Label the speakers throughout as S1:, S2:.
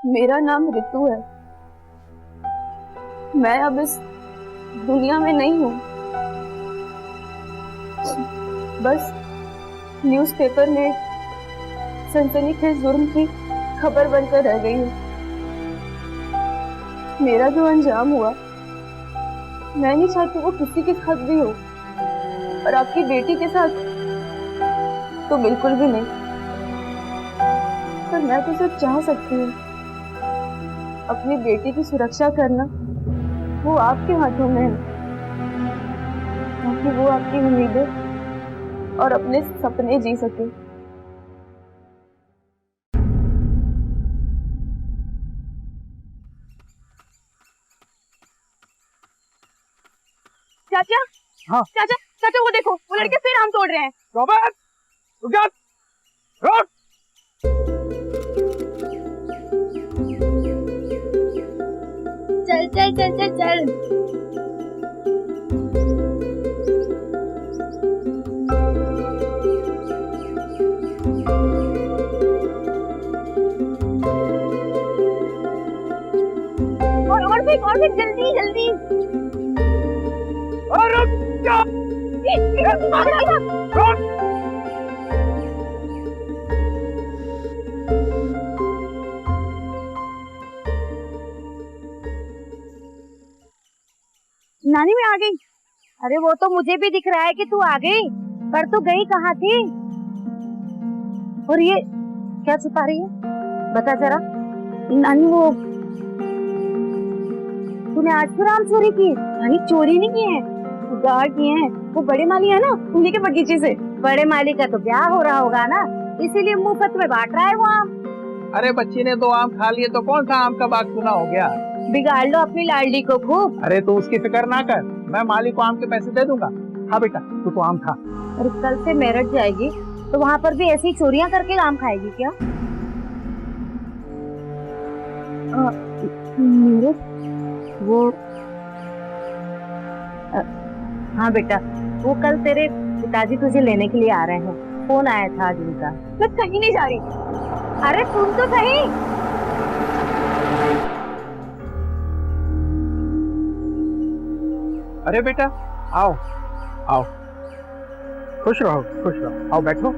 S1: मेरा नाम रितु है। मैं अब इस दुनिया में नहीं हूँ। बस न्यूज़पेपर में सनसनीखेज जुर्म की खबर बनकर रह गई हूँ। मेरा जो अंजाम हुआ, मैं नहीं चाहती वो किसी के साथ भी हो, और आपकी बेटी के साथ तो बिल्कुल भी नहीं। पर मैं तो सिर्फ चाह सकती हूँ, अपनी बेटी की सुरक्षा करना वो आपके हाथों में है, ताकि वो आपकी उम्मीदें और अपने सपने जी सके। चाचा,
S2: हाँ
S1: चाचा, चाचा वो देखो, वो लड़के फिर आम तोड़ रहे हैं।
S2: रॉबर्ट, रुक जा, रुक।
S1: चल चल चल चल चल। और जल्दी जल्दी।
S2: रुक जा, रुक।
S3: नानी मैं आ गई। अरे वो तो मुझे भी दिख रहा है कि तू आ गई, पर तू गई कहाँ थी? और ये क्या छुपा रही है, बता जरा।
S1: नानी वो
S3: तूने आज फिर आम चोरी की?
S1: नानी चोरी नहीं किए हैं, उगाड़ किए हैं। वो बड़े माली है ना, उन्हीं के बगीचे से।
S3: बड़े माली का तो ब्याह हो रहा होगा ना, इसीलिए मुफ्त में बांट रहा है वो आम।
S2: अरे बच्ची ने 2 आम खा लिए तो कौन सा आम का बाग सुना हो गया।
S3: बिगाड़ लो अपनी लाडली को खूब।
S2: अरे तू उसकी फिक्र ना कर, मैं माली को आम के पैसे दे दूंगा। हाँ बेटा, तू तो आम खा।
S3: और कल से मेरठ जाएगी तो वहाँ पर भी ऐसी चोरियां करके आम खाएगी क्या?
S1: मेरठ?
S3: वो हाँ बेटा, वो कल तेरे पिताजी तुझे लेने के लिए आ रहे हैं। फोन आया था आज उनका।
S1: मैं कहीं नहीं जा रही।
S3: अरे सुन तो सही।
S2: अरे बेटा, आओ आओ, खुश रहो खुश रहो, आओ बैठो।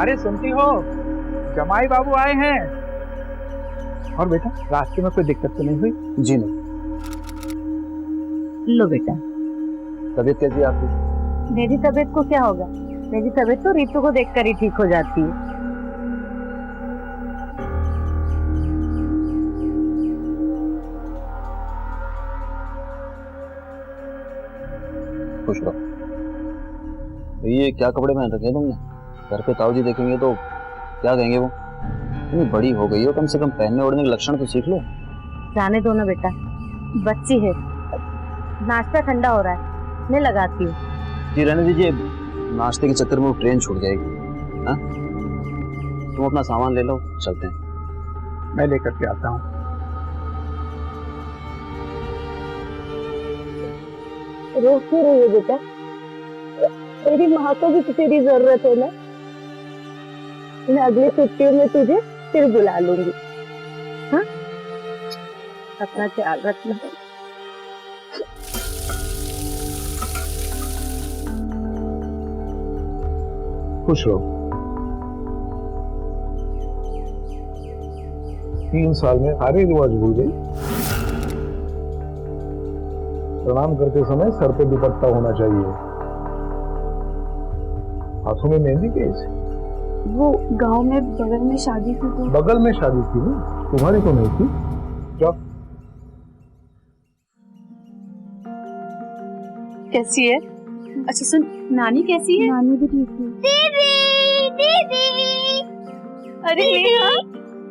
S2: अरे सुनती हो, जमाई बाबू आए हैं। और बेटा, रास्ते में कोई दिक्कत तो नहीं हुई?
S4: जी नहीं।
S3: लो बेटा।
S4: तबीयत कैसी है आपकी?
S3: मेरी तबीयत को क्या होगा, मेरी तबीयत तो रीतू को देखकर ही ठीक हो जाती है।
S4: खुश रहो। ये क्या कपड़े पहन रखे तुमने? घर पे ताऊ जी देखेंगे तो क्या कहेंगे वो? इतनी बड़ी हो गई हो, कम से कम पहनने ओढ़ने के लक्षण तो सीख लो।
S3: जाने दो ना बेटा, बच्ची है। नाश्ता ठंडा हो रहा है, मैं लगाती हूँ।
S4: जी रहने दीजिए, नाश्ते के चक्कर में वो ट्रेन छूट जाएगी। हाँ, तुम अपना सामान ले लो, चलते हैं।
S2: मैं लेकर के आता हूँ।
S1: रो क्यों रही है बेटा? तेरी माँ को भी तो तेरी जरूरत है ना। मैं अगली छुट्टियों में तुझे फिर बुला लूंगी। हाँ, अपना ख्याल रखना।
S5: खुश रहो। 3 साल में सारे रिवाज भूल गई। प्रणाम करते समय सर पे दुपट्टा होना चाहिए। हाथों में मेहंदी कैसे?
S1: वो गांव में बगल में शादी थी तो।
S5: बगल में शादी थी ना, तुम्हारी तो नहीं थी। जाओ।
S1: कैसी है? अच्छा सुन, नानी कैसी है? नानी भी ठीक है।
S6: दीदी दीदी,
S1: अरे नेहा,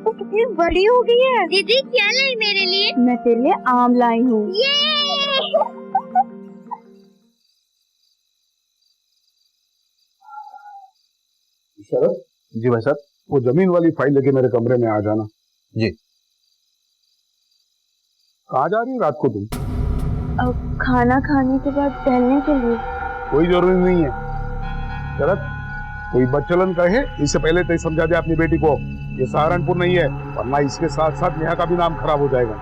S1: वो कितनी बड़ी हो गई है।
S6: दीदी क्या लाई मेरे लिए?
S1: मैं तेरे लिए आम लाई हूँ।
S5: शरद
S4: जी भाई साहब।
S5: वो जमीन वाली फाइल लेके मेरे कमरे में आ जाना।
S4: जी।
S5: कहाँ जा रही हो रात को तुम?
S1: अब खाना खाने के बाद टहलने के लिए।
S5: कोई जरूरी नहीं है। शरद, कोई बच्चलन कहे इससे पहले तो समझा दे अपनी बेटी को ये सहारनपुर नहीं है, वरना इसके साथ साथ नेहा का भी नाम खराब हो जाएगा।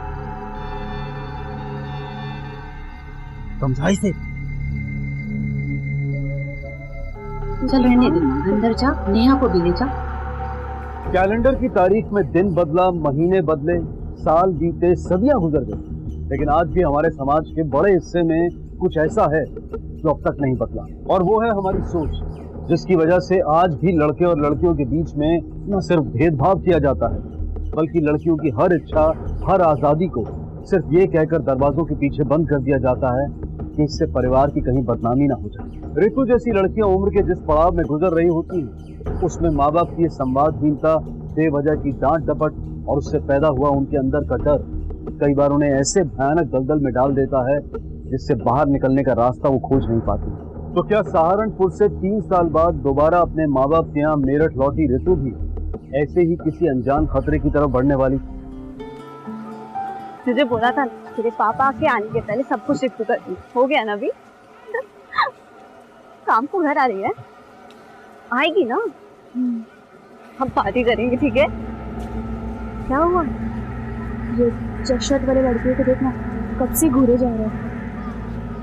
S2: समझाई से
S3: चल रहने दे, अंदर जा, नेहा को भी ले जा।
S4: कैलेंडर की तारीख में दिन बदला, महीने बदले, साल बीते, सदियां गुजर गई, लेकिन आज भी हमारे समाज के बड़े हिस्से में कुछ ऐसा है जो अब तक नहीं बदला, और वो है हमारी सोच, जिसकी वजह से आज भी लड़के और लड़कियों के बीच में न सिर्फ भेदभाव किया जाता है, बल्कि लड़कियों की हर इच्छा, हर आज़ादी को सिर्फ ये कहकर दरवाजों के पीछे बंद कर दिया जाता है कि इससे परिवार की कहीं बदनामी ना हो जाए। ऋतु जैसी लड़कियां उम्र के जिस पड़ाव में गुजर रही होती हैं, उसमें माँ बाप की संवादहीनता, बेवजह की डांट डपट और उससे पैदा हुआ उनके अंदर का डर कई बार उन्हें ऐसे भयानक दलदल में डाल देता है जिससे बाहर निकलने का रास्ता वो खोज नहीं पाती। तो क्या सहारनपुर से 3 साल बाद दोबारा अपने माँ बाप के यहाँ मेरठ लौटी ऋतु भी ऐसे ही किसी अनजान खतरे की तरफ बढ़ने वाली?
S1: तुझे बोला था ना, तेरे पापा के आने के पहले सब कुछ शिफ्ट कर दी। हो गया ना अभी? शाम को घर आ रही है, आएगी ना? हम पार्टी करेंगे, ठीक है? क्या हुआ? ये चेक शर्ट वाले लड़कियों को देखना, कब से घूरे जा रहे हैं।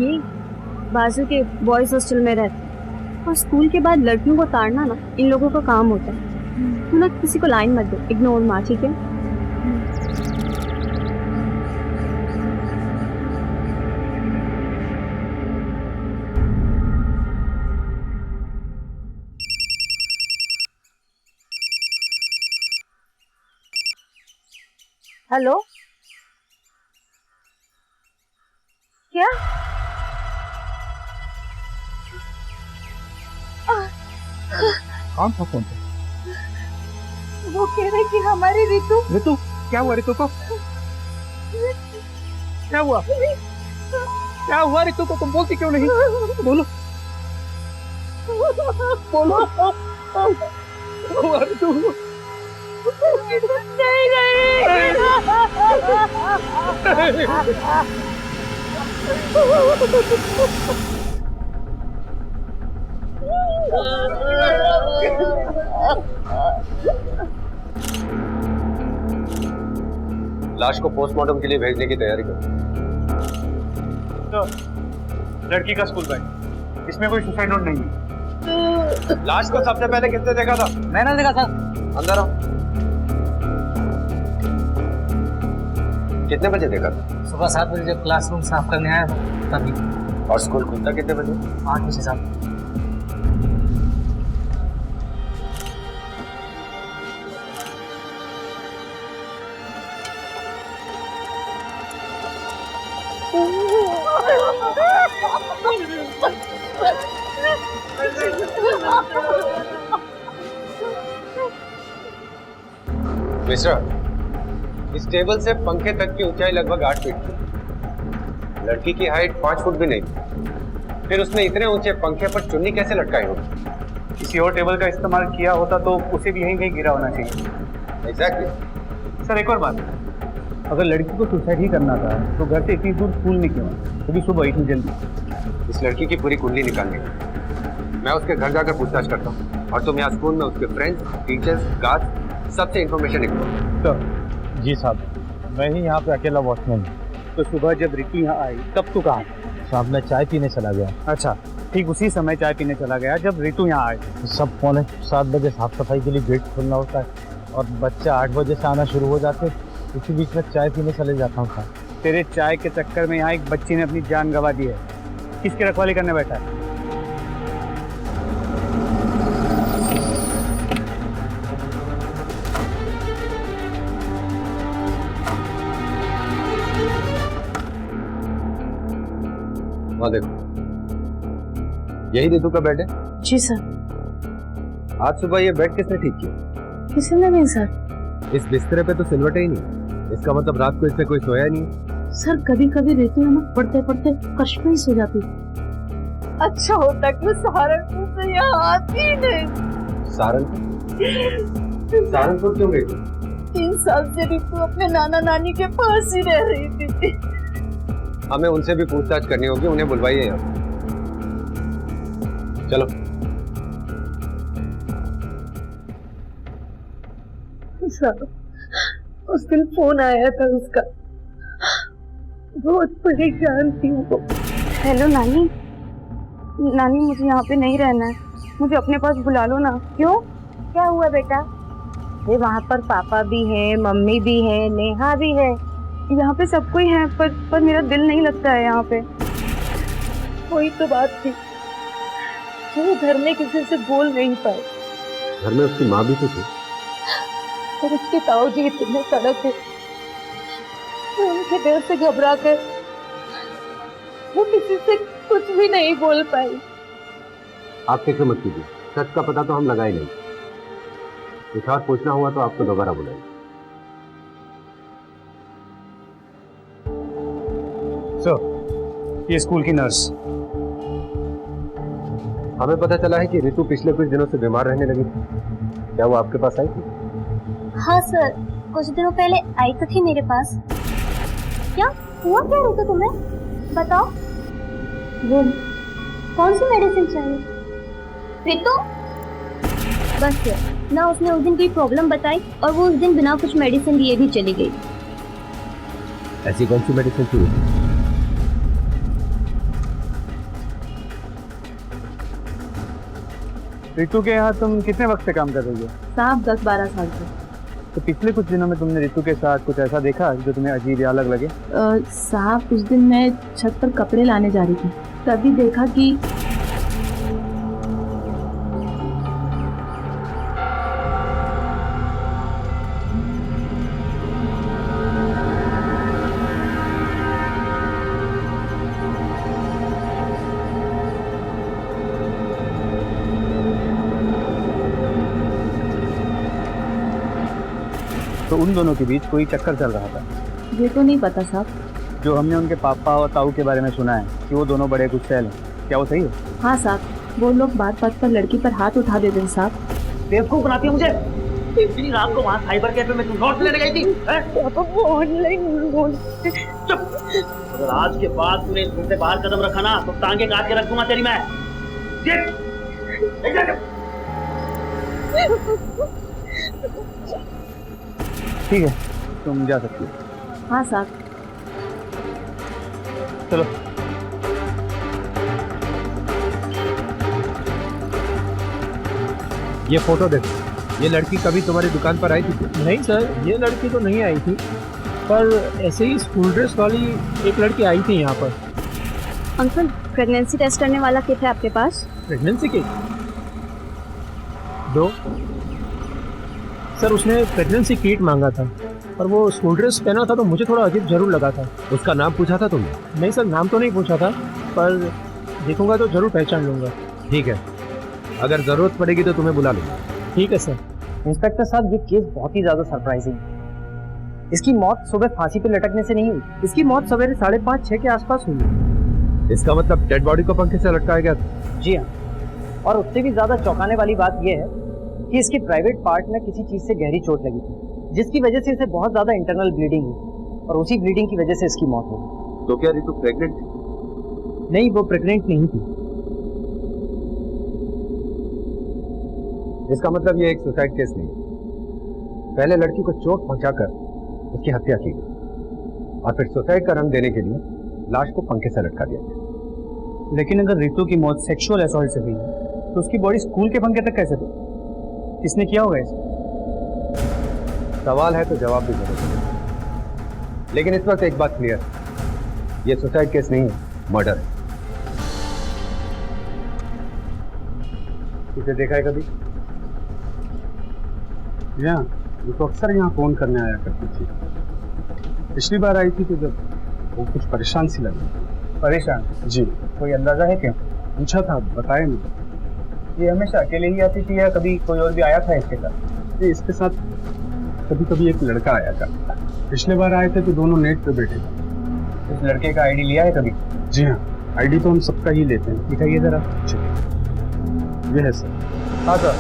S1: ये बाजू के बॉयज हॉस्टल में रहते, और स्कूल के बाद लड़कियों को ताड़ना ना इन लोगों का काम होता है। तू ना किसी को लाइन मत दे, इग्नोर मार, ठीक है? हेलो, क्या?
S2: कौन था फोन पे?
S1: वो कह रहे कि हमारी ऋतु।
S2: ऋतु? क्या हुआ ऋतु को? क्या हुआ? क्या हुआ ऋतु को? तुम बोलती क्यों नहीं? बोलो बोलो। ऋतु
S1: नहीं
S7: लाश को पोस्टमार्टम के लिए भेजने की तैयारी करो।
S2: तो लड़की का स्कूल बैग, इसमें कोई सुसाइड नोट नहीं है।
S7: लाश को सबसे पहले किसने देखा था?
S2: मैंने देखा था।
S7: अंदर आओ। कितने बजे देखा था?
S8: सुबह 7 बजे जब क्लासरूम साफ करने आया था तभी।
S7: और स्कूल खुलता कितने बजे?
S8: 8 बजे साहब।
S7: मिस्टर, इस टेबल से पंखे तक की ऊंचाई लगभग 8 फीट थी। लड़की की हाइट 5 फुट भी नहीं थी। फिर उसने इतने ऊंचे पंखे पर चुन्नी कैसे लटकाई होगी?
S2: किसी और टेबल का इस्तेमाल किया होता तो उसे भी यहीं कहीं गिरा होना चाहिए।
S7: एग्जैक्टली।
S2: सर एक और बात, अगर लड़की को सुसाइड ही करना था तो घर से इतनी दूर स्कूल में क्यों? क्योंकि सुबह इतनी जल्दी।
S7: इस लड़की की पूरी कुंडली निकालनी है। मैं उसके घर जाकर पूछताछ करता हूँ और तुम यहाँ स्कूल में उसके फ्रेंड्स, टीचर्स, गार्ड सबसे इन्फॉर्मेशन निकालो।
S5: सर जी साहब, मैं ही यहाँ पे अकेला वॉचमैन हूँ।
S2: तो सुबह जब रितु यहाँ आई तब तू कहाँ?
S5: साहब मैं चाय पीने चला गया।
S2: अच्छा, ठीक उसी समय चाय पीने चला गया जब रितु यहाँ आई।
S5: सब 6:45 बजे साफ सफाई के लिए गेट खोलना होता है और बच्चे 8 बजे से आना शुरू हो जाते, उसी बीच में चाय पीने चले जाता हूँ साहब।
S2: तेरे चाय के चक्कर में यहाँ एक बच्ची ने अपनी जान गंवा दी है। किसकी रखवाली करने बैठा है?
S7: वहाँ देखो, यही रितु का बेड है?
S1: जी सर।
S7: आज सुबह ये बेड किसने ठीक किया?
S1: किसने नहीं सर।
S7: इस बिस्तरे पे तो सिलवटें ही नहीं, इसका मतलब रात को इस पे कोई सोया नहीं।
S1: सर कभी कभी ऋतु है ना, पढ़ते पढ़ते कष्ट में ही सो जाती। अच्छा होता कि सहारनपुर से यहाँ आती ही नहीं।
S7: सहारनपुर? सहारनपुर क्यों गई?
S1: 3 साल से ऋतु अपने नाना नानी के पास ही रह रही थी।
S7: हमें उनसे भी पूछताछ करनी होगी, उन्हें बुलवाइए यहाँ। चलो।
S1: साहब, उस दिन फोन आया था उसका, बहुत परेशान थी वो। हेलो नानी, नानी मुझे यहाँ पे नहीं रहना है, मुझे अपने पास बुला लो ना।
S3: क्यों, क्या हुआ बेटा? ये वहाँ पर पापा भी है, मम्मी भी है, नेहा भी है।
S1: यहाँ पे सब कोई है, पर मेरा दिल नहीं लगता है यहाँ पे। वही तो बात थी, वो घर में किसी से बोल नहीं पाए।
S7: घर में उसकी माँ भी तो थी।
S1: और उसके ताऊ जी इतने कड़क है, वो उनके डर से घबरा कर वो किसी से कुछ भी नहीं बोल पाई।
S7: आप फिक्र मत कीजिए, सच का पता तो हम लगाए नहीं। कुछ और पूछना हुआ तो आपको दोबारा बुलाएंगे।
S5: ये स्कूल की नर्स।
S7: हमें पता चला है कि ऋतु पिछले कुछ दिनों से बीमार रहने लगी थी। क्या वो आपके पास आई थी?
S6: हाँ सर, कुछ दिनों पहले आई तो थी मेरे पास। क्या हुआ, क्या ऋतु तुम्हें बताओ। वो कौन सी मेडिसिन चाहिए ऋतु? बस ना, उसने उस दिन कोई प्रॉब्लम बताई और वो उस दिन बिना कुछ मेडिसिन लिए भी चली गई।
S7: ऐसी कौन सी मेडिसिन थी?
S5: ऋतु के यहाँ तुम कितने वक्त से काम कर रही हो?
S1: साहब 10-12 साल से।
S5: तो पिछले कुछ दिनों में तुमने ऋतु के साथ कुछ ऐसा देखा जो तुम्हें अजीब या अलग लगे?
S1: साहब उस दिन मैं छत पर कपड़े लाने जा रही थी, तभी देखा कि
S5: तो उन दोनों के बीच कोई चक्कर चल रहा था?
S1: ये तो नहीं पता साहब।
S5: जो हमने उनके पापा और ताऊ के बारे में सुना है कि वो दोनों बड़े गुस्सैल हैं, क्या वो सही है?
S1: हाँ साहब, वो लोग बात बात पर लड़की पर हाथ उठा देते हैं साहब।
S8: बेवकूफ बनाती है मुझे। इतनी रात को वहाँ साइबर कैफे में तुम नोट लेने गई थी?
S1: वो ऑनलाइन बोल।
S8: चुप। अगर आज के बाद तूने इस घर से बाहर कदम रखा ना तो टांगे काट के रख दूंगा तेरी मैं।
S5: ठीक है, तुम जा सकती हो।
S1: हाँ साहब।
S5: चलो।
S7: ये फोटो देखो, ये लड़की कभी तुम्हारी दुकान पर आई थी?
S9: नहीं सर, ये लड़की तो नहीं आई थी, पर ऐसे ही स्कूल ड्रेस वाली एक लड़की आई थी यहाँ पर।
S6: अंकल, प्रेगनेंसी टेस्ट करने वाला किट है आपके पास?
S9: Pregnancy kit? दो। सर उसने प्रेगनेंसी किट मांगा था, पर वो स्कूल ड्रेस पहना था तो मुझे थोड़ा अजीब जरूर लगा था।
S7: उसका नाम पूछा था तुमने?
S9: नहीं सर, नाम तो नहीं पूछा था, पर देखूंगा तो जरूर पहचान लूंगा।
S7: ठीक है, अगर जरूरत पड़ेगी तो तुम्हें बुला लूंगा।
S9: ठीक है सर।
S8: इंस्पेक्टर साहब, ये केस बहुत ही ज्यादा सरप्राइजिंग है। इसकी मौत सुबह फांसी पे लटकने से नहीं हुई, इसकी मौत सवेरे 5:30-6 के आसपास हुई।
S7: इसका मतलब डेड बॉडी को पंखे से लटकाया गया था?
S8: जी हाँ, और उससे भी ज्यादा चौंकाने वाली बात यह है कि इसकी प्राइवेट पार्ट में किसी चीज से गहरी चोट लगी थी, जिसकी वजह से इसे बहुत ज्यादा इंटरनल ब्लीडिंग हुई और उसी ब्लीडिंग की वजह से इसकी मौत हो गई।
S7: तो क्या ऋतु प्रेग्नेंट थी?
S8: नहीं, वो प्रेग्नेंट नहीं थी।
S7: इसका मतलब ये एक सुसाइड केस नहीं। पहले लड़की को चोट पहुंचाकर उसकी हत्या की गई और फिर सुसाइड का रंग देने के लिए लाश को पंखे से लटका दिया गया।
S5: लेकिन अगर ऋतु की मौत सेक्सुअल असॉल्ट से हुई है तो उसकी बॉडी स्कूल के पंखे तक कैसे पहुंची? किसने किया होगा इसे?
S7: सवाल है तो जवाब भी जरूर है। लेकिन इस वक्त एक बात क्लियर है, ये सुसाइड केस नहीं है, मर्डर है। इसे देखा है कभी?
S2: यहाँ वो तो अक्सर यहाँ फोन करने आया करती थी। पिछली बार आई थी तो जब वो कुछ परेशान सी लगी।
S5: परेशान?
S2: जी।
S5: कोई अंदाजा है क्या?
S2: पूछा था, बताया नहीं।
S5: ये हमेशा अकेले ही आती थी या कभी कोई और भी आया था इसके साथ?
S2: ये इसके साथ कभी कभी एक लड़का आया करता था। पिछले बार आए थे तो दोनों नेट पे बैठे थे।
S5: उस लड़के का आईडी लिया है कभी?
S2: जी हाँ, आईडी तो हम सबका ही लेते हैं।
S5: दिखाइए जरा।
S2: ये है सर।
S5: हाँ सर,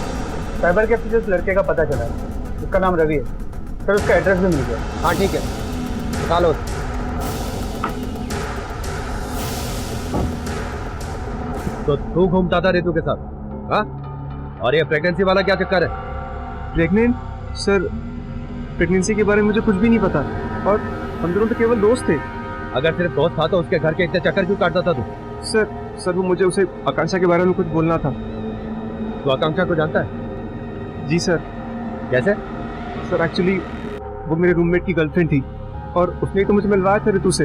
S5: साइबर कैफे से उस लड़के का पता चला है, उसका नाम रवि है सर। उसका एड्रेस भी मिल गया।
S7: हाँ ठीक है, निकालो। तो तू घूमता था ऋतु के साथ, हाँ? और ये प्रेगनेंसी वाला क्या चक्कर है?
S2: प्रेग्नेंट? सर
S10: प्रेगनेंसी के बारे में मुझे कुछ भी नहीं पता और हम दोनों तो केवल दोस्त थे।
S7: अगर सिर्फ दोस्त था तो उसके घर के इतने चक्कर क्यों काटता था तू?
S10: सर वो मुझे उसे आकांक्षा के बारे में कुछ बोलना था।
S7: तू आकांक्षा को जानता है?
S10: जी सर।
S7: कैसे?
S10: सर एक्चुअली वो मेरे रूममेट की गर्लफ्रेंड थी और उसने तो मुझे मिलवाया था ऋतु से।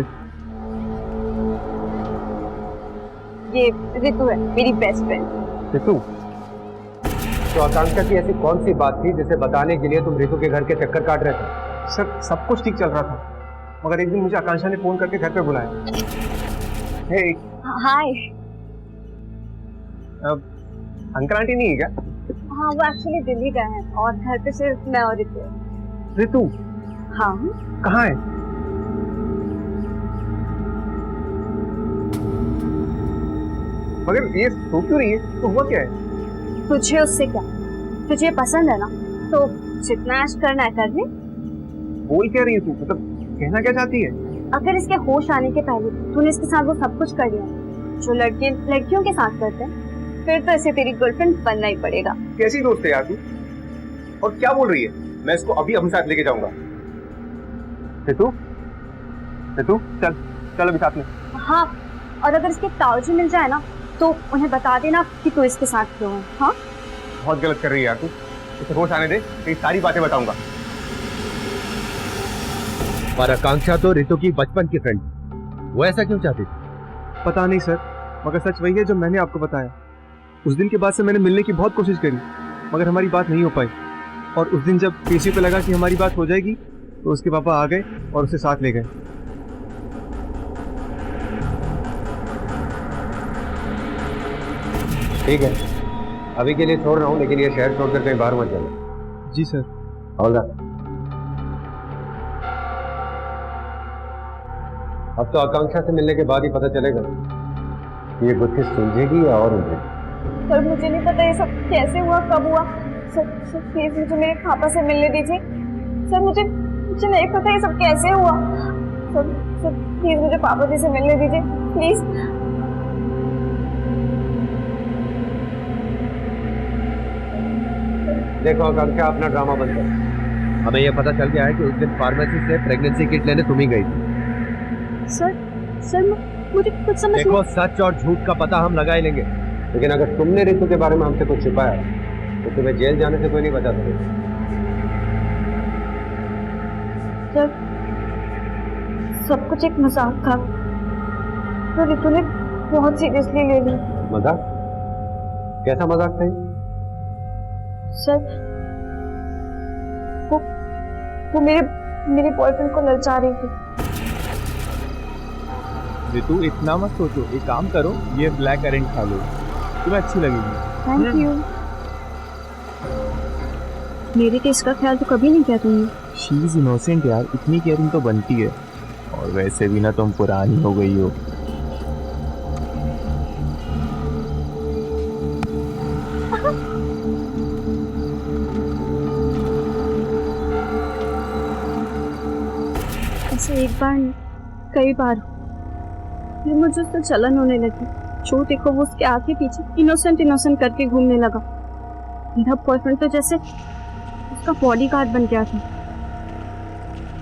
S1: ये ऋतु है, मेरी बेस्ट फ्रेंड।
S7: ऋतु? तो आकांक्षा की ऐसी कौन सी बात थी जिसे बताने के लिए तुम ऋतु के घर के चक्कर काट रहे थे?
S10: सर सब कुछ ठीक चल रहा था मगर एक दिन मुझे आकांक्षा ने फोन करके घर पे बुलाया। हे
S1: हाय।
S10: अंकल आंटी नहीं है क्या?
S1: हाँ, वो एक्चुअली दिल्ली गए हैं और घर पे सिर्फ मैं और ऋतु।
S10: ऋतु?
S1: हाँ।
S10: कहाँ है? मगर ये सो क्यों रही है? तो हुआ क्या है?
S1: तुझे उससे क्या? तुझे पसंद है ना, तो जितना ऐश करना है कर ले।
S10: बोल क्या रही है तू? मतलब कहना क्या चाहती है?
S1: अगर इसके होश आने के पहले तूने इसके साथ वो सब कुछ कर लिया जो लड़के लड़कियों के साथ करते हैं, फिर तो इसे तेरी गर्लफ्रेंड बनना ही पड़ेगा।
S10: कैसी दोस्त है यार तू? और क्या बोल रही है? मैं इसको अभी अपने साथ लेके जाऊंगा। ऋतु चल चल अभी साथ में।
S1: हाँ, और अगर इसके ताऊजी मिल जाए ना तो उन्हें बता देना कि तू इसके साथ क्यों है। हाँ,
S10: बहुत गलत कर रही है यार तू। इसे होश आने दे, तेरी सारी बातें बताऊंगा।
S7: पर आकांक्षा तो ऋतु की बचपन की फ्रेंड, वो ऐसा क्यों चाहती थी?
S10: पता नहीं सर, मगर सच वही है जो मैंने आपको बताया। उस दिन के बाद से मैंने मिलने की बहुत कोशिश करी मगर हमारी बात नहीं हो पाई और उस दिन जब केसी पे लगा कि हमारी बात हो जाएगी तो उसके पापा आ गए और उसे साथ ले गए।
S7: ठीक है, अभी के लिए छोड़ रहा हूँ, लेकिन ये शहर छोड़कर कहीं बाहर मत जाना।
S10: जी सर।
S7: और अब तो आकांक्षा से मिलने के बाद ही पता चलेगा ये गुत्थी सुलझेगी या और उलझेगी।
S1: पर मुझे नहीं पता ये सब कैसे हुआ, कब हुआ। सर प्लीज मुझे मेरे पापा से मिलने दीजिए। सर मुझे नहीं पता ये सब कैसे हुआ। सर प्लीज मुझे पापा जी से मिलने दीजिए प्लीज।
S7: देखो आकांक्षा, अपना ड्रामा बंद कर। हमें यह पता चल गया है कि उस दिन फार्मेसी से प्रेगनेंसी किट लेने तुम ही गई थी।
S1: सर मुझे कुछ समझ नहीं।
S7: देखो, सच और झूठ का पता हम लगा ही लेंगे, लेकिन अगर तुमने ऋतु के बारे में हमसे कुछ छिपाया तो तुम्हें जेल जाने से कोई नहीं बचा सकेगा।
S1: सर सब कुछ एक मजाक था, तो ऋतु ने बहुत सीरियसली ले ली।
S7: मजाक? कैसा मजाक था?
S1: सर वो मेरे बॉयफ्रेंड को ललचा रही थी।
S5: ऋतु इतना मत सोचो, एक काम करो, ये ब्लैक करेंट खा लो, तुम्हें अच्छी लगेगी।
S1: Thank you. मेरे टेस्ट का ख्याल तो कभी नहीं किया तुमने।
S5: शी इज इनोसेंट यार, इतनी केयरिंग तो बनती है। और वैसे भी ना तुम पुरानी हो गई हो।
S1: ऐसे एक बार कई बार फिर मुझे उससे जलन होने लगी। जो देखो वो उसके आगे पीछे इनोसेंट करके घूमने लगा। मेरा बॉयफ्रेंड तो जैसे उसका बॉडीगार्ड बन गया था।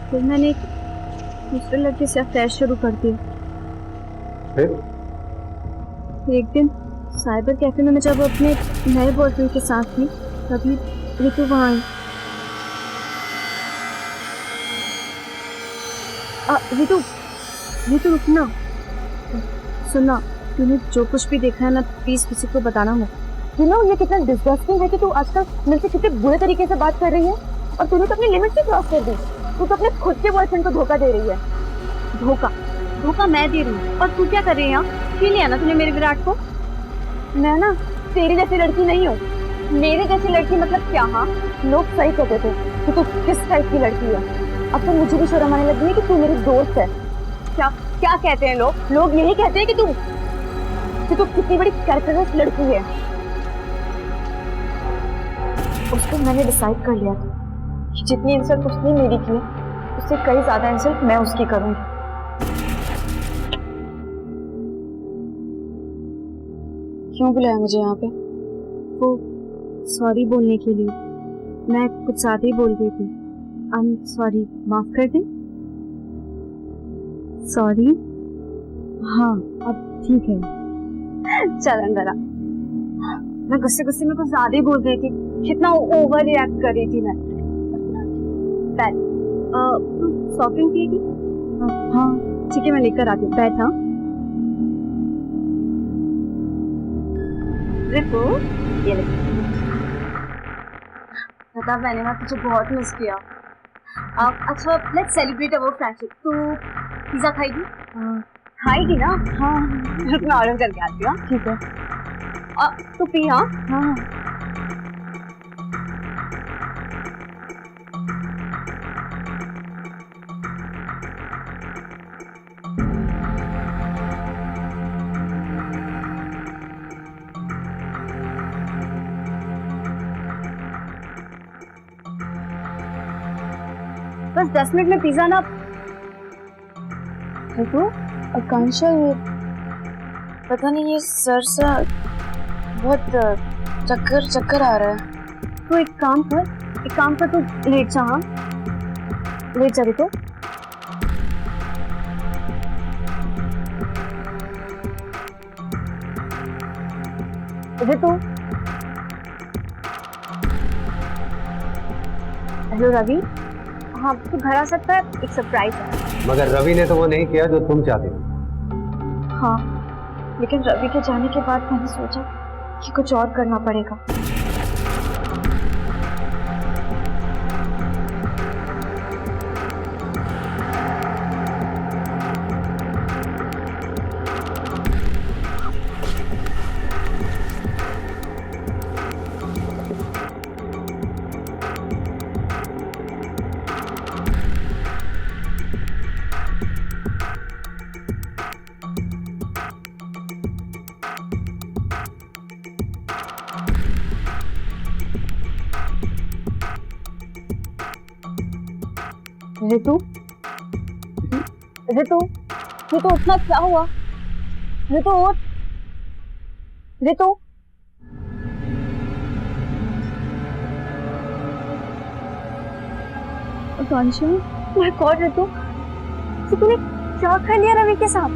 S1: फिर मैंने एक दूसरे लड़के से अफेयर शुरू कर दिया। फिर एक दिन साइबर कैफे में मैं जब अपने नए बॉयफ्रेंड के साथ थी तभी ऋतु वहाँ आई। ऋतु रुकना, सुनना, तूने जो कुछ भी देखा है ना प्लीज किसी को बताना मत। ये कितना डिस्गस्टिंग है कि तू आजकल मेरे से कितने बुरे तरीके से बात कर रही है और तूने तो अपनी लिमिट से क्रॉस कर दी। तू तो अपने खुद के बॉयफ्रेंड को धोखा दे रही है। धोखा मैं दे रही हूँ और तू क्या कर रही है यहाँ? क्यों लिया ना तूने मेरे विराट को? मैं ना तेरी जैसी लड़की नहीं हूँ। मेरे जैसी लड़की मतलब क्या? हाँ, लोग सही कहते थे कि तू किस टाइप की लड़की है। अब तो मुझे भी शर्म आने लगी है कि तू मेरी दोस्त है। क्या कहते हैं लोग यही कहते हैं कि तू कितनी बड़ी कैरेक्टरलेस लड़की है। उसको मैंने डिसाइड कर लिया था कि जितनी इंसल्ट उसने मेरी की उससे कई ज्यादा इंसल्ट मैं उसकी करूंगी। क्यों बुलाया मुझे यहाँ पे? वो सॉरी बोलने के लिए। मैं कुछ ज्यादा ही बोल गई थी।
S3: आई एम सॉरी, माफ कर दे। सॉरी। हाँ अब ठीक है। चल अंदर आ। मैं गुस्से गुस्से में कुछ ज्यादा ही बोल गई थी, कितना ओवर रिएक्ट कर रही थी मैं। बैठ। सॉफ्ट ड्रिंक पिएगी? हाँ ठीक है, मैं लेकर आती हूँ। बैठ। हाँ रितु, ये ले। बता, मैंने ना तुझे बहुत मिस किया। अच्छा लेट्स सेलिब्रेट अवर फ्रेंडशिप। तू पिज्जा खाएगी? खाएगी ना? हाँ मैं ऑर्डर करके आती हूँ। ठीक है। तू पी। हाँ हाँ। बस 10 मिनट में पिज्जा ना।
S1: देखो आकांक्षा, ये पता नहीं, ये सर सा बहुत चक्कर आ रहा है।
S3: तो एक काम कर, तू लेट जा। हाँ लेट जा। तो हेलो रवि। हाँ तू घर आ सकता है, एक सरप्राइज है।
S7: मगर रवि ने तो वो नहीं किया जो तुम चाहते हो।
S3: हाँ लेकिन रवि के जाने के बाद मैंने सोचा कि कुछ और करना पड़ेगा। रितु, उठना। क्या हुआ? रितु उठ। रितु आकांक्षा, माय गॉड रितु, तूने क्या कर लिया रवि के साथ?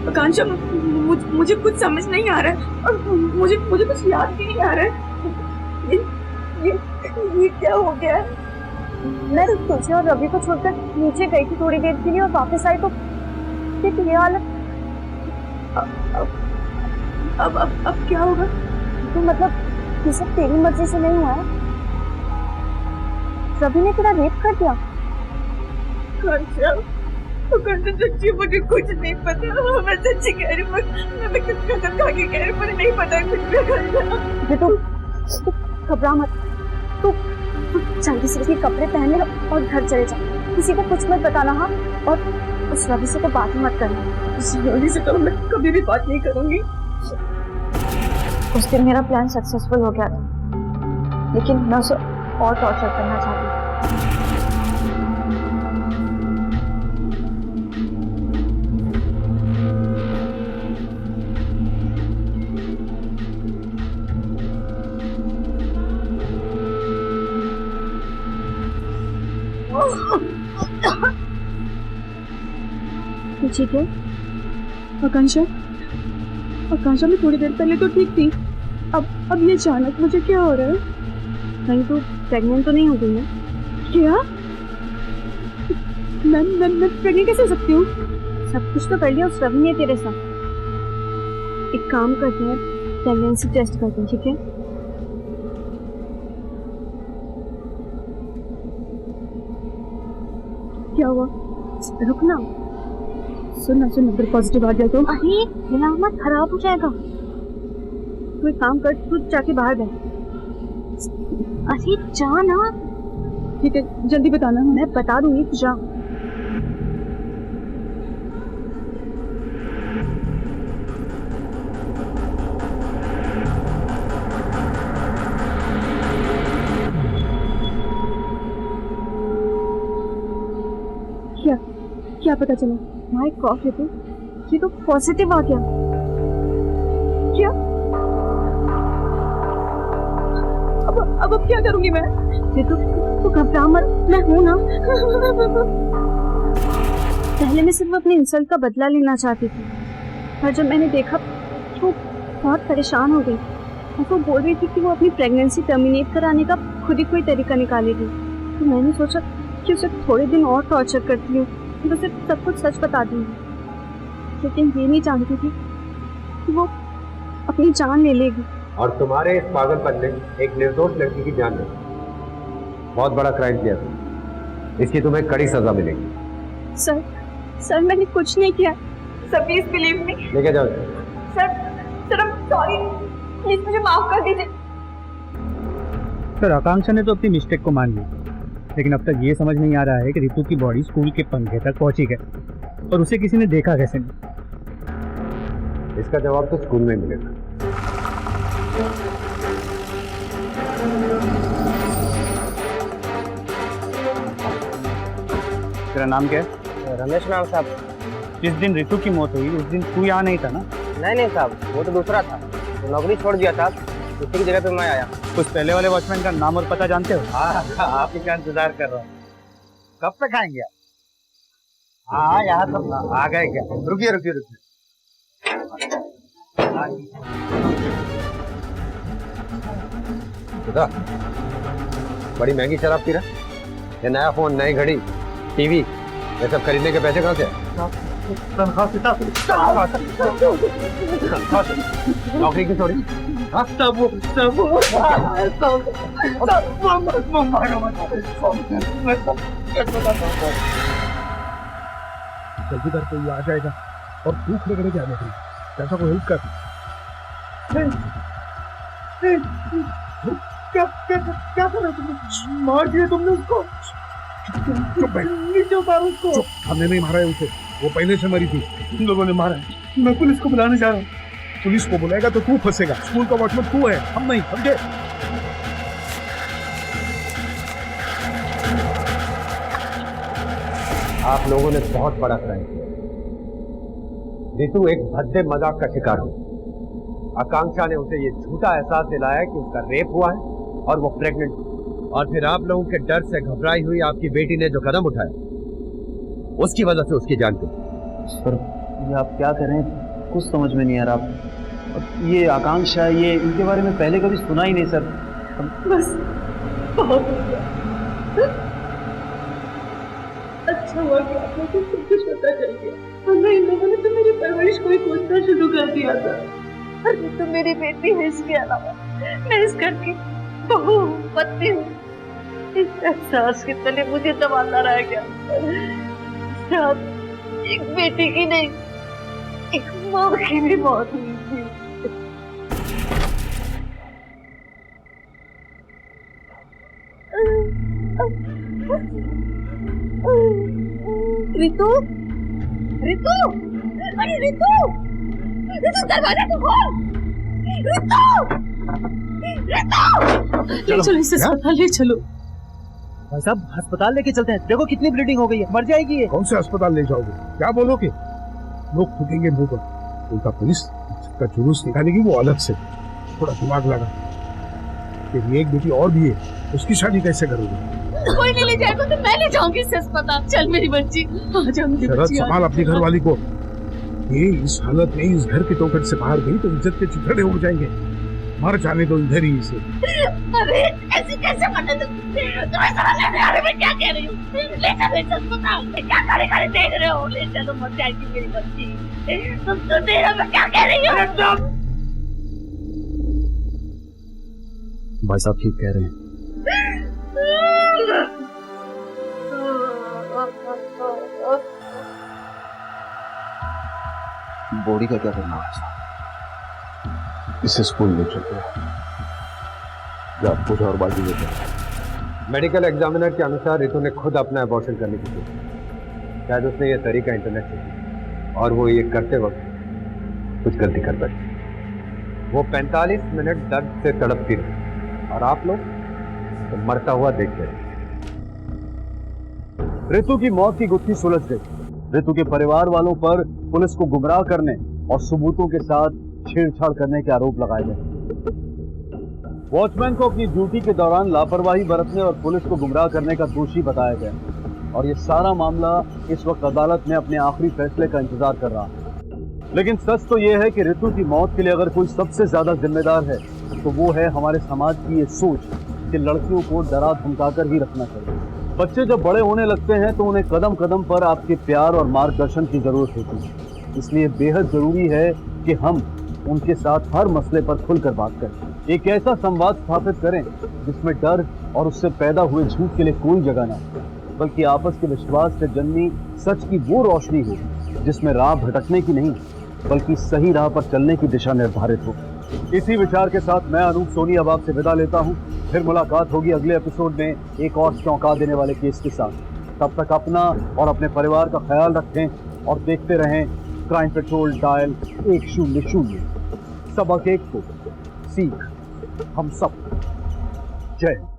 S1: आकांक्षा, मुझे कुछ समझ नहीं आ रहा है और मुझे कुछ याद भी नहीं आ रहा है। ये क्या हो गया?
S3: मैं तुझे और रवि को छोड़कर नीचे गई थी थोड़ी देर के लिए और वापस आई तो ये हालत।
S1: अब क्या होगा?
S3: तो मतलब ये सब तेरी मर्जी से नहीं हुआ है? रवि ने तेरा रेप कर दिया?
S1: सच्ची मुझे कुछ नहीं पता। मैं सच्ची कह रही हूँ, मैं कुछ कसम खा के कह रही हूँ, मुझे नहीं पता कुछ भी।
S3: तू घबरा मत, तू जल्दी से कपड़े पहन ले और घर चले जा। किसी को कुछ मत बताना। हाँ, और उस रवि से तो बात ही मत करना।
S1: उस रवि से तो मैं कभी भी बात नहीं करूंगी।
S3: उस दिन मेरा प्लान सक्सेसफुल हो गया था, लेकिन मैं उसे और टॉर्चर करना चाहती हूँ।
S1: ठीक है आकांक्षा, मैं थोड़ी देर पहले तो ठीक थी। अब ये अचानक मुझे क्या हो रहा है?
S3: कहीं तो प्रेग्नेंट तो नहीं हो गई ना?
S1: क्या? मैं प्रेग्नेंट कैसे हो सकती हूँ?
S3: सब कुछ तो कर लिया उस रवि ने तेरे साथ। एक काम करते हैं, प्रेगनेंसी टेस्ट करते हैं, ठीक है?
S1: क्या हुआ?
S3: रुकना।
S1: सुनना अगर पॉजिटिव आ गया तो?
S3: अरे दिमाग मत खराब हो जाएगा। तू एक काम कर, तू जाके बाहर बैठ। अरे जा ना।
S1: ठीक है, जल्दी बताना।
S3: मैं बता दूंगी, तू जा।
S1: क्या पता चला?
S3: माय गॉड, ये तो पॉजिटिव आ गया।
S1: क्या? अब अब क्या करूंगी मैं?
S3: तू घबरा मत, मैं हूं ना। पहले मैं सिर्फ अपनी इंसल्ट का बदला लेना चाहती थी, पर जब मैंने देखा तो बहुत परेशान हो गई। वो बोल रही थी कि वो अपनी प्रेगनेंसी टर्मिनेट कराने का खुद ही कोई तरीका निकालेगी। तो मैंने सोचा कि उसे थोड़े दिन और टॉर्चर करती हूँ, तो उसे सब कुछ सच बता दूंगी। लेकिन ये नहीं जानती थी कि वो अपनी जान ले लेगी।
S7: और तुम्हारे इस पागलपन ने एक निर्दोष लड़की की जान ली। बहुत बड़ा क्राइम किया तुम, इसकी तुम्हें कड़ी सजा मिलेगी।
S3: सर मैंने कुछ नहीं किया।
S1: Sir please believe me.
S7: लेके जाओ।
S1: सर I'm sorry, प्लीज मुझे माफ कर दीजिए।
S2: सर आकांक्षा ने तो अपनी मिस्टेक को मान लिया, लेकिन अब तक ये समझ नहीं आ रहा है कि रितु की बॉडी स्कूल के पंखे तक पहुंची है और उसे किसी ने देखा कैसे नहीं।
S7: इसका जवाब तो स्कूल में मिलेगा।
S2: तेरा नाम क्या है?
S8: रमेश नाम साहब।
S2: जिस दिन रितु की मौत हुई उस दिन तू यहाँ नहीं था ना?
S8: नहीं साहब, वो तो दूसरा था। तो नौकरी छोड़ दिया था, उसी की जगह पे मैं आया।
S2: उस पहले वाले वॉचमैन का नाम और पता जानते हो? आप ही का इंतजार कर रहा हूँ। कब तक आएंगे आप? हाँ यहाँ सब आ गए क्या? रुकिए।
S7: बड़ी महंगी शराब पी रहा, ये नया फोन, नई घड़ी, टीवी, ये सब खरीदने के पैसे कहाँ से? नौकरी की छोड़ी?
S10: जल्दी कर, कोई आ जाएगा और भूख लग रही है, कैसा को हेल्प कर। क्या कर रहे तुमने? मार दिया तुमने उसको? चुप उसको। हमने नहीं मारा है उसे, वो पहले से मरी थी। तुम लोगों ने मारा है। मैं पुलिस को बुलाने जा रहा हूँ। पुलिस को बुलाएगा तो तू फंसेगा। स्कूल का वॉचमैन तू है, हम नहीं, समझे?
S7: आप लोगों ने बहुत बड़ा क्राइम किया। रितु एक भद्दे मजाक का शिकार हुई। आकांक्षा ने उसे ये झूठा एहसास दिलाया कि उसका रेप हुआ है और वो प्रेग्नेंट है। और फिर आप लोगों के डर से घबराई हुई आपकी बेटी ने जो कदम उठाया, उसकी वजह से उसकी जान गई।
S4: सर ये आप क्या कर रहे हैं, कुछ समझ में नहीं आ रहा। ये आकांक्षा, ये इनके बारे में पहले कभी सुना ही नहीं सर।
S1: बस बहुत अच्छा हुआ कि आप लोगों को सब कुछ पता चल गया, वरना इन लोगों ने तो मेरी परवरिश को ही खोजना शुरू कर दिया था। और तो मेरी बेटी है, इसके अलावा मैं इस घर की बहू हूँ, पत्नी हूँ। इस एहसास के तले मुझे दबाता रह गया। अब एक बेटी की नहीं, एक माँ की भी मौत हुई थी। रितु, रितु, अरे रितु, रितु दरवाजा तो खोल। रितु, रितु, चलो इसे अस्पताल ले चलो।
S8: भाई साहब अस्पताल लेके चलते हैं, देखो कितनी ब्लीडिंग हो गई है, मर जाएगी ये।
S10: कौन से अस्पताल ले जाओगे? क्या बोलोगे? लोग थूकेंगे मुंह पर। उनका पुलिस का जुलूस निकालेगी, वो अलग से। थोड़ा दिमाग लगा। तेरी एक बेटी और भी है, उसकी शादी कैसे करोगे?
S1: कोई नहीं ले जाएगा तो मैं ले जाऊंगी इसे अस्पताल। चल मेरी बच्ची, आ जा मेरी
S10: शरद,
S1: बच्ची।
S10: संभाल अपनी घरवाली को। ये इस हालत में इस घर के टोकट से बाहर गई तो इज्जत के चिथड़े उड़ जाएंगे। मर जाने दो इधर ही इसे।
S1: अरे ऐसे कैसे मरने दो? तुम्हें समझ नहीं आ रहा मैं क्या कह रही हूँ? ले चलो इसे अस्पताल। क्या करे देख रहे हो? ले चलो, मर जाएगी मेरी बच्ची। तुम तो देख रहे हो मैं क्या कह रही हूँ?
S4: भाई साहब ठीक कह रहे हैं। बॉडी का क्या करना है? इसे स्कूल ले चलते हैं, या कुछ और बाकी लेते हैं।
S7: मेडिकल एग्जामिनर के अनुसार रितु ने खुद अपना अबॉर्शन करने की कोशिश। शायद उसने ये तरीका इंटरनेट से सीखा और वो ये करते वक्त कुछ गलती कर बैठी। वो 45 मिनट दर्द से तड़पती रही और आप लोग तो मरता हुआ देखते रहे।
S4: रितु की मौत की गुत्थी सुलझ गई। रितु के परिवार वालों पर पुलिस को गुमराह करने और सबूतों के साथ छेड़छाड़ करने के आरोप लगाए गए। वॉचमैन को अपनी ड्यूटी के दौरान लापरवाही बरतने और पुलिस को गुमराह करने का दोषी बताया गया और ये सारा मामला इस वक्त अदालत में अपने आखिरी फैसले का इंतजार कर रहा है। लेकिन सच तो ये है कि ऋतु की मौत के लिए अगर कोई सबसे ज्यादा जिम्मेदार है तो वो है हमारे समाज की ये सोच कि लड़कियों को डरा धमकाकर ही रखना चाहिए। बच्चे जब बड़े होने लगते हैं तो उन्हें कदम कदम पर आपके प्यार और मार्गदर्शन की जरूरत होती है। इसलिए बेहद जरूरी है कि हम उनके साथ हर मसले पर खुलकर बात करें, एक ऐसा संवाद स्थापित करें जिसमें डर और उससे पैदा हुए झूठ के लिए कोई जगह ना हो, बल्कि आपस के विश्वास से जन्मी सच की वो रोशनी हो जिसमें राह भटकने की नहीं बल्कि सही राह पर चलने की दिशा निर्धारित हो। इसी विचार के साथ मैं अनूप सोनी अब आपसे विदा लेता हूं। फिर मुलाकात होगी अगले एपिसोड में एक और चौंका देने वाले केस के साथ। तब तक अपना और अपने परिवार का ख्याल रखें और देखते रहें क्राइम पेट्रोल डायल 100। सबक एक को सीख हम सब। जय हिंद।